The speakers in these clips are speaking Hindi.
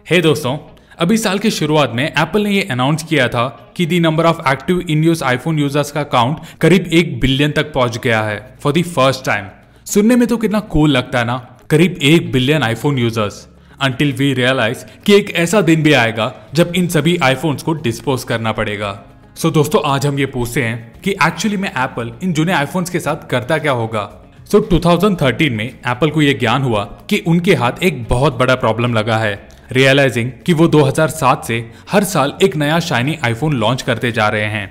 हे दोस्तों, अभी साल की शुरुआत में एप्पल ने ये अनाउंस किया था कि the number of active in use iPhone users का काउंट करीब 1 बिलियन तक पहुंच गया है फॉर द फर्स्ट टाइम। सुनने में तो कितना कूल लगता है ना, करीब 1 billion iPhone users. Until we realise कि एक ऐसा दिन भी आएगा जब इन सभी आईफोन्स को डिस्पोज करना पड़ेगा। सो दोस्तों, आज हम ये पूछते हैं कि एक्चुअली में एप्पल इन जुने आईफोन्स के साथ करता क्या होगा। 2013 में एप्पल को यह ज्ञान हुआ कि उनके हाथ एक बहुत बड़ा प्रॉब्लम लगा है, रियलाइजिंग कि वो 2007 से हर साल एक नया शाइनी आईफोन लॉन्च करते जा रहे हैं।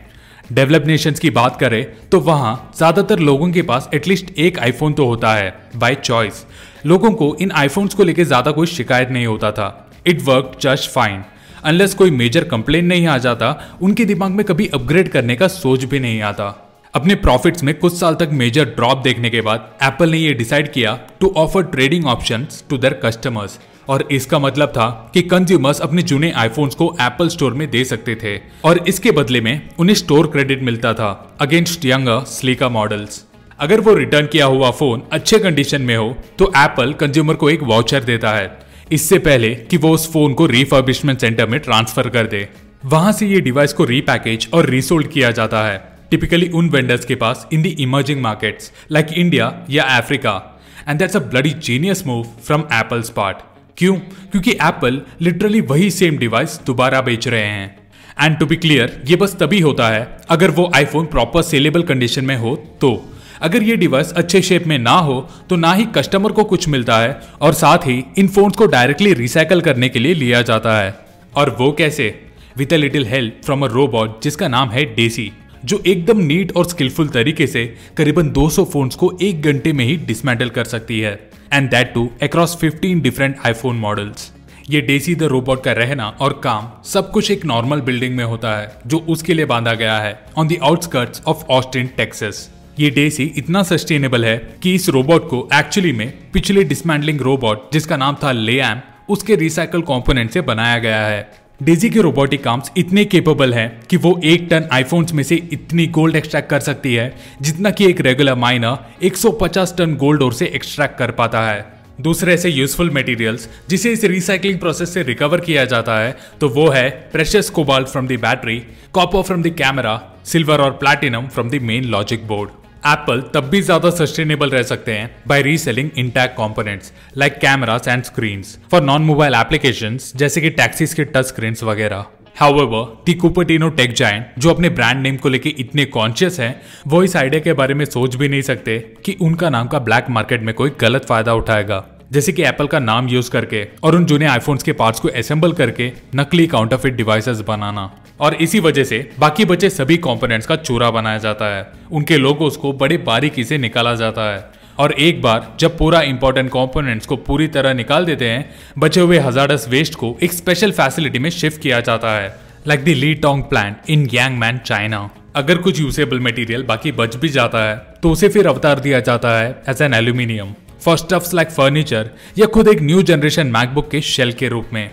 डेवलप नेशंस की बात करें तो वहां ज्यादातर लोगों के पास एटलीस्ट एक आईफोन तो होता है बाय चॉइस। लोगों को इन आईफोन्स को लेकर ज्यादा कोई शिकायत नहीं होता था। It work just fine unless कोई मेजर कंप्लेन नहीं आ जाता। उनके दिमाग में कभी अपग्रेड करने का सोच भी नहीं आता। अपने प्रॉफिट्स में कुछ साल तक मेजर ड्रॉप देखने के बाद एप्पल ने यह डिसाइड किया to offer trading options to their customers. और इसका मतलब था कि कंज्यूमर्स अपने जुने आईफोन्स को एप्पल स्टोर में दे सकते थे और इसके बदले में उन्हें स्टोर क्रेडिट मिलता था अगेंस्ट यंगर स्लीकर मॉडल्स। अगर वो रिटर्न किया हुआ फोन अच्छे कंडीशन में हो तो एप्पल कंज्यूमर को एक वाउचर देता है, इससे पहले कि वो उस फोन को रिफर्बिशमेंट सेंटर में ट्रांसफर कर दे। वहां से ये डिवाइस को रीपैकेज और रीसोल्ड किया जाता है, टिपिकली उन वेंडर्स के पास in the emerging markets like India या Africa. And that's a bloody genius move from Apple's part. क्यों? क्योंकि एप्पल लिटरली वही सेम डिवाइस दोबारा बेच रहे हैं। एंड टू बी क्लियर, ये बस तभी होता है अगर वो आईफोन प्रॉपर सेलेबल कंडीशन में हो तो। अगर ये डिवाइस अच्छे शेप में ना हो तो ना ही कस्टमर को कुछ मिलता है और साथ ही इन फोन्स को डायरेक्टली रिसाइकल करने के लिए लिया जाता है। और वो कैसे? With a little help from a robot जिसका नाम है डेसी, जो एकदम नीट और स्किलफुल तरीके से करीबन 200 फोन्स को 1 घंटे में ही डिसमेंटल कर सकती है। And that too across 15 different iPhone models. ये डेसी द रोबोट का रहना और काम सब कुछ एक नॉर्मल बिल्डिंग में होता है जो उसके लिए बांधा गया है on the outskirts of Austin Texas. ये डेसी इतना सस्टेनेबल है कि इस रोबोट को एक्चुअली में पिछले डिसमेंटलिंग रोबोट जिसका नाम था लेम, उसके रिसाइकल कंपोनेंट से बनाया गया है। डेजी के रोबोटिक आर्म्स इतने केपेबल हैं कि वो 1 टन आईफोन्स में से इतनी गोल्ड एक्सट्रैक्ट कर सकती है जितना कि एक रेगुलर माइनर 150 टन गोल्ड ओर से एक्सट्रैक्ट कर पाता है। दूसरे ऐसे यूजफुल मटेरियल्स जिसे इस रिसाइकलिंग प्रोसेस से रिकवर किया जाता है तो वो है precious cobalt from the battery, copper from the camera, silver और platinum from the main logic board. Apple तब भी ज्यादा सस्टेनेबल रह सकते हैं by reselling intact components like cameras and screens for non mobile applications जैसे कि टैक्सीज के टच स्क्रीन्स वगैरह। However, the Cupertino tech giant जो अपने ब्रांड नेम को लेके इतने कॉन्शियस हैं, वो इस आइडिया के बारे में सोच भी नहीं सकते कि उनका नाम का ब्लैक मार्केट में कोई गलत फायदा उठाएगा, जैसे कि एप्पल का नाम यूज करके और उन जुने आईफोन्स के पार्ट्स को असेंबल करके नकली काउंटरफिट डिवाइसेस बनाना। और इसी वजह से बाकी बचे सभी कंपोनेंट्स का चूरा बनाया जाता है, उनके लोगोस को बड़े बारीकी से निकाला जाता है और एक बार जब पूरा इंपॉर्टेंट कंपोनेंट्स को पूरी तरह निकाल देते हैं, बचे हुए हजार्डस वेस्ट को एक स्पेशल फैसिलिटी में शिफ्ट किया जाता है like the Litong plant in Yangman China. अगर कुछ यूजेबल मटेरियल बाकी बच भी जाता है तो उसे फिर अवतार दिया जाता है as an aluminium for stuffs like furniture या खुद एक न्यू जनरेशन मैकबुक के शेल के रूप में।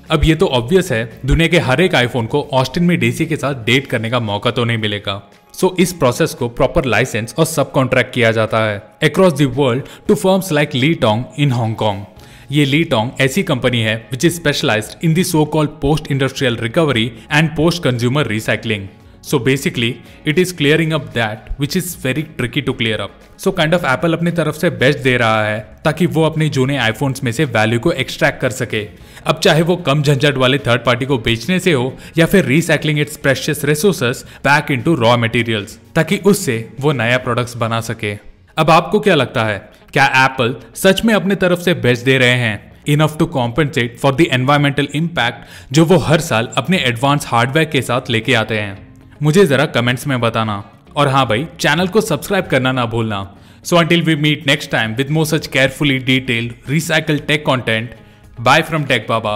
अब ये तो ऑब्वियस है, दुनिया के हर एक आईफोन को ऑस्टिन में डेसी के साथ डेट करने का मौका तो नहीं मिलेगा। सो इस प्रोसेस को प्रॉपर लाइसेंस और सब कॉन्ट्रैक्ट किया जाता है across the world to firms like Litong in Hong Kong. ये लीटोंग ऐसी कंपनी है which is specialised in the so called post industrial recovery and post consumer recycling. So basically, it is clearing up that which is very tricky to clear up. So kind of Apple अपनी तरफ से बेस्ट दे रहा है ताकि वो अपने जुने आईफोन्स में से वैल्यू को एक्सट्रैक्ट कर सके। अब चाहे वो कम झंझट वाले थर्ड पार्टी को बेचने से हो या फिर recycling it's precious resources back into raw materials ताकि उससे वो नया प्रोडक्ट्स बना सके। अब आपको क्या लगता है, क्या एप्पल सच में अपने तरफ से बेस्ट दे रहे हैं enough to compensate for the environmental impact जो वो हर साल अपने एडवांस हार्डवेयर के साथ लेके आते हैं? मुझे जरा कमेंट्स में बताना। और हाँ भाई, चैनल को सब्सक्राइब करना ना भूलना। So until we meet next time with more such carefully detailed recycle tech content, bye from Tech Baba.